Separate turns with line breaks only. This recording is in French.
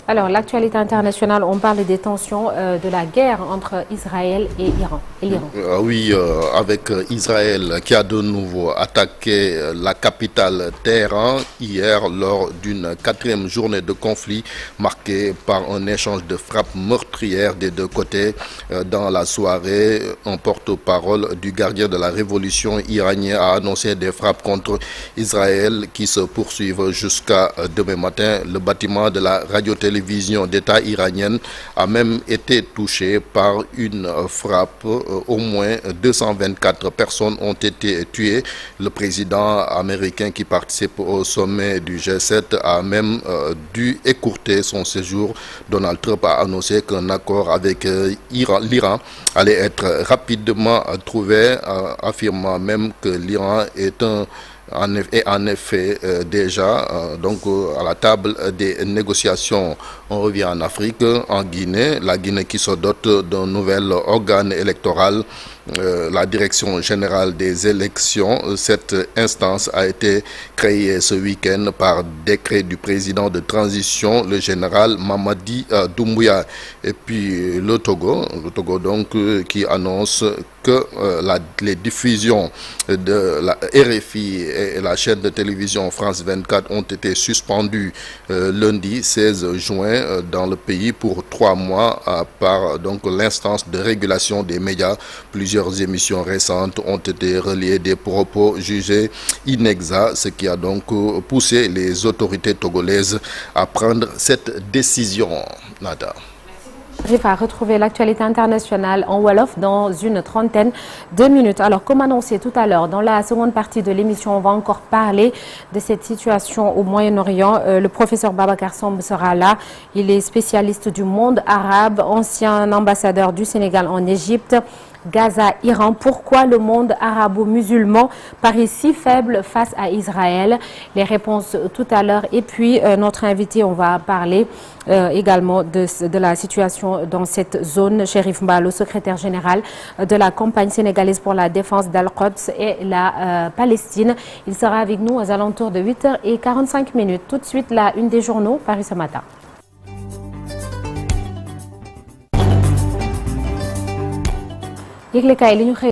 Alors, l'actualité internationale, on parle des tensions de la guerre entre Israël et l'Iran.
Oui, avec Israël qui a de nouveau attaqué la capitale Téhéran hier lors d'une quatrième journée de conflit marquée par un échange de frappes meurtrières des deux côtés. Dans la soirée, un porte-parole du gardien de la révolution iranien a annoncé des frappes contre Israël qui se poursuivent jusqu'à demain matin. Le bâtiment de la radio-télévision d'État iranienne a même été touché par une frappe. Au moins 224 personnes ont été tuées. Le président américain qui participe au sommet du G7 a même dû écourter son séjour. Donald Trump a annoncé qu'un accord avec l'Iran allait être rapidement trouvé, affirmant même que l'Iran est en effet déjà à la table des négociations. On revient en Afrique, en Guinée, la Guinée qui se dote d'un nouvel organe électoral, la direction générale des élections. Cette instance a été créée ce week-end par décret du président de transition, le général Mamadi Doumbouya. Et puis le Togo donc qui annonce que les diffusions de la RFI et la chaîne de télévision France 24 ont été suspendues lundi 16 juin dans le pays pour 3 mois par l'instance de régulation des médias. Plusieurs émissions récentes ont été reliées des propos jugés inexacts, ce qui a donc poussé les autorités togolaises à prendre cette décision. Nada.
J'arrive à retrouver l'actualité internationale en Wolof dans une trentaine de minutes. Alors, comme annoncé tout à l'heure, dans la seconde partie de l'émission, on va encore parler de cette situation au Moyen-Orient. Le professeur Babacar Samb sera là. Il est spécialiste du monde arabe, ancien ambassadeur du Sénégal en Égypte. Gaza, Iran, pourquoi le monde arabo-musulman paraît si faible face à Israël? Les réponses tout à l'heure. Et puis, notre invité, on va parler également de la situation dans cette zone. Chérif Mballo, secrétaire général de la campagne sénégalaise pour la défense d'Al-Quds et la Palestine. Il sera avec nous aux alentours de 8h45. Tout de suite, la une des journaux, Paris ce matin.